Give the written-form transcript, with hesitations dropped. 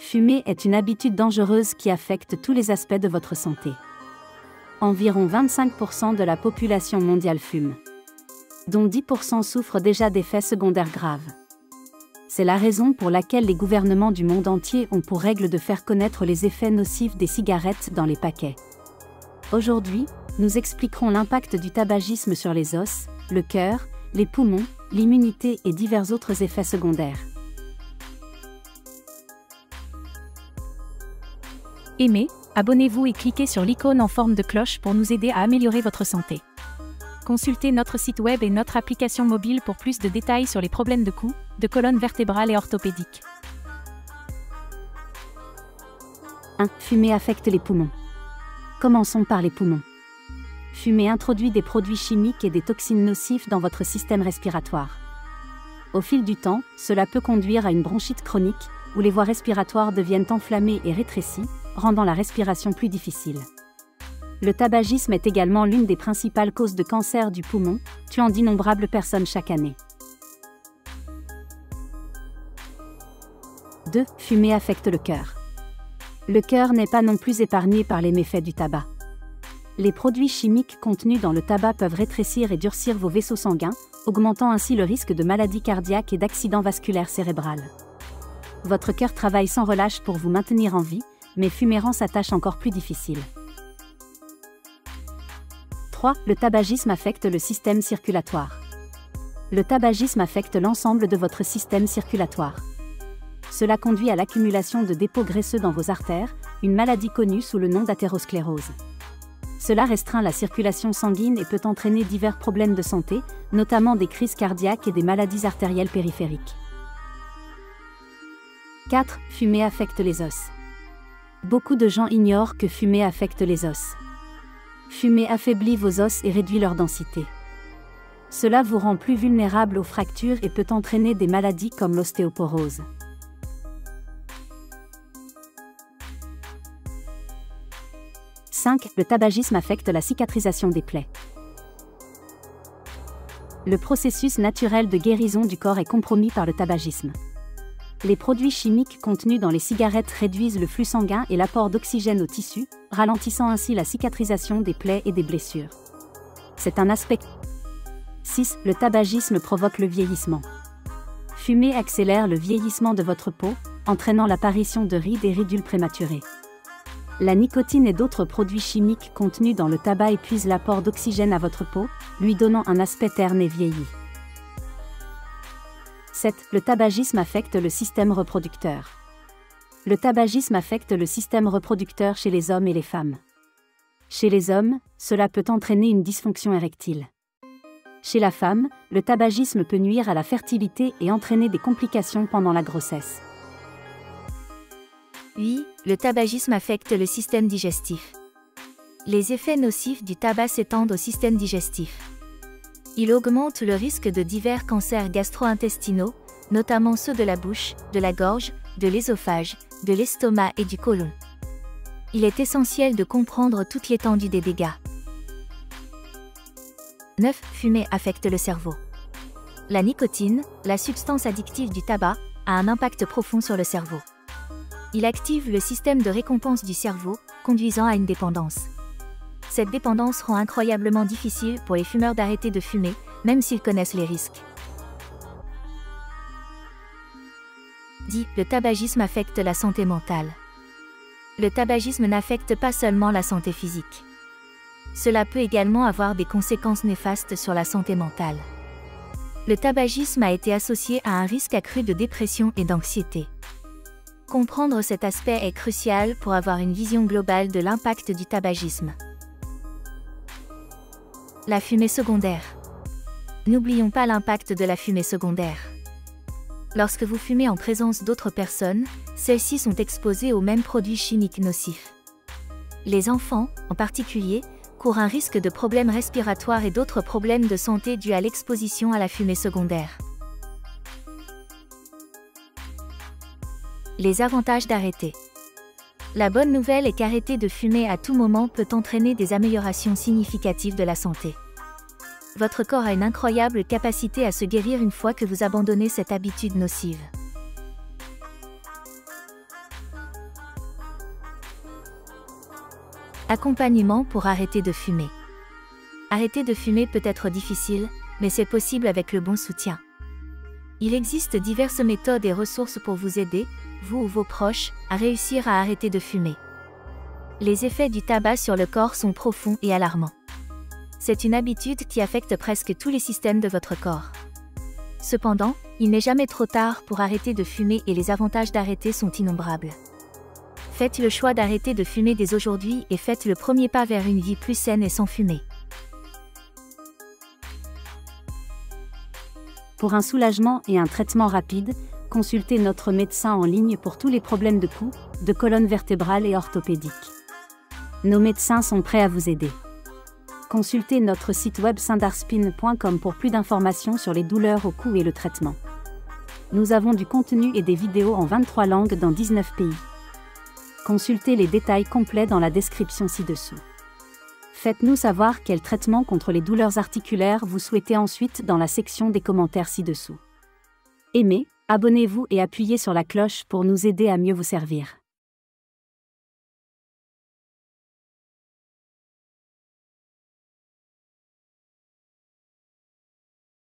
Fumer est une habitude dangereuse qui affecte tous les aspects de votre santé. Environ 25% de la population mondiale fume, dont 10% souffrent déjà d'effets secondaires graves. C'est la raison pour laquelle les gouvernements du monde entier ont pour règle de faire connaître les effets nocifs des cigarettes dans les paquets. Aujourd'hui, nous expliquerons l'impact du tabagisme sur les os, le cœur, les poumons, l'immunité et divers autres effets secondaires. Aimez, abonnez-vous et cliquez sur l'icône en forme de cloche pour nous aider à améliorer votre santé. Consultez notre site web et notre application mobile pour plus de détails sur les problèmes de cou, de colonne vertébrale et orthopédique. 1. Fumer affecte les poumons. Commençons par les poumons. Fumer introduit des produits chimiques et des toxines nocifs dans votre système respiratoire. Au fil du temps, cela peut conduire à une bronchite chronique, où les voies respiratoires deviennent enflammées et rétrécies, rendant la respiration plus difficile. Le tabagisme est également l'une des principales causes de cancer du poumon, tuant d'innombrables personnes chaque année. 2. Fumer affecte le cœur. Le cœur n'est pas non plus épargné par les méfaits du tabac. Les produits chimiques contenus dans le tabac peuvent rétrécir et durcir vos vaisseaux sanguins, augmentant ainsi le risque de maladies cardiaques et d'accidents vasculaires cérébrales. Votre cœur travaille sans relâche pour vous maintenir en vie, mais fumer rend sa tâche encore plus difficile. 3. Le tabagisme affecte le système circulatoire. Le tabagisme affecte l'ensemble de votre système circulatoire. Cela conduit à l'accumulation de dépôts graisseux dans vos artères, une maladie connue sous le nom d'athérosclérose. Cela restreint la circulation sanguine et peut entraîner divers problèmes de santé, notamment des crises cardiaques et des maladies artérielles périphériques. 4. Fumer affecte les os. Beaucoup de gens ignorent que fumer affecte les os. Fumer affaiblit vos os et réduit leur densité. Cela vous rend plus vulnérable aux fractures et peut entraîner des maladies comme l'ostéoporose. 5. Le tabagisme affecte la cicatrisation des plaies. Le processus naturel de guérison du corps est compromis par le tabagisme. Les produits chimiques contenus dans les cigarettes réduisent le flux sanguin et l'apport d'oxygène aux tissus, ralentissant ainsi la cicatrisation des plaies et des blessures. C'est un aspect. 6. Le tabagisme provoque le vieillissement. Fumer accélère le vieillissement de votre peau, entraînant l'apparition de rides et ridules prématurées. La nicotine et d'autres produits chimiques contenus dans le tabac épuisent l'apport d'oxygène à votre peau, lui donnant un aspect terne et vieilli. 7. Le tabagisme affecte le système reproducteur. Le tabagisme affecte le système reproducteur chez les hommes et les femmes. Chez les hommes, cela peut entraîner une dysfonction érectile. Chez la femme, le tabagisme peut nuire à la fertilité et entraîner des complications pendant la grossesse. 8. Le tabagisme affecte le système digestif. Les effets nocifs du tabac s'étendent au système digestif. Il augmente le risque de divers cancers gastro-intestinaux, notamment ceux de la bouche, de la gorge, de l'ésophage, de l'estomac et du côlon. Il est essentiel de comprendre toute l'étendue des dégâts. 9. Fumer affecte le cerveau. La nicotine, la substance addictive du tabac, a un impact profond sur le cerveau. Il active le système de récompense du cerveau, conduisant à une dépendance. Cette dépendance rend incroyablement difficile pour les fumeurs d'arrêter de fumer, même s'ils connaissent les risques. 10. Le tabagisme affecte la santé mentale. Le tabagisme n'affecte pas seulement la santé physique. Cela peut également avoir des conséquences néfastes sur la santé mentale. Le tabagisme a été associé à un risque accru de dépression et d'anxiété. Comprendre cet aspect est crucial pour avoir une vision globale de l'impact du tabagisme. La fumée secondaire. N'oublions pas l'impact de la fumée secondaire. Lorsque vous fumez en présence d'autres personnes, celles-ci sont exposées aux mêmes produits chimiques nocifs. Les enfants, en particulier, courent un risque de problèmes respiratoires et d'autres problèmes de santé dus à l'exposition à la fumée secondaire. Les avantages d'arrêter. La bonne nouvelle est qu'arrêter de fumer à tout moment peut entraîner des améliorations significatives de la santé. Votre corps a une incroyable capacité à se guérir une fois que vous abandonnez cette habitude nocive. Accompagnement pour arrêter de fumer. Arrêter de fumer peut être difficile, mais c'est possible avec le bon soutien. Il existe diverses méthodes et ressources pour vous aider, vous ou vos proches, à réussir à arrêter de fumer. Les effets du tabac sur le corps sont profonds et alarmants. C'est une habitude qui affecte presque tous les systèmes de votre corps. Cependant, il n'est jamais trop tard pour arrêter de fumer et les avantages d'arrêter sont innombrables. Faites le choix d'arrêter de fumer dès aujourd'hui et faites le premier pas vers une vie plus saine et sans fumer. Pour un soulagement et un traitement rapide, consultez notre médecin en ligne pour tous les problèmes de cou, de colonne vertébrale et orthopédique. Nos médecins sont prêts à vous aider. Consultez notre site web syndarspin.com pour plus d'informations sur les douleurs au cou et le traitement. Nous avons du contenu et des vidéos en 23 langues dans 19 pays. Consultez les détails complets dans la description ci-dessous. Faites-nous savoir quel traitement contre les douleurs articulaires vous souhaitez ensuite dans la section des commentaires ci-dessous. Aimez, abonnez-vous et appuyez sur la cloche pour nous aider à mieux vous servir.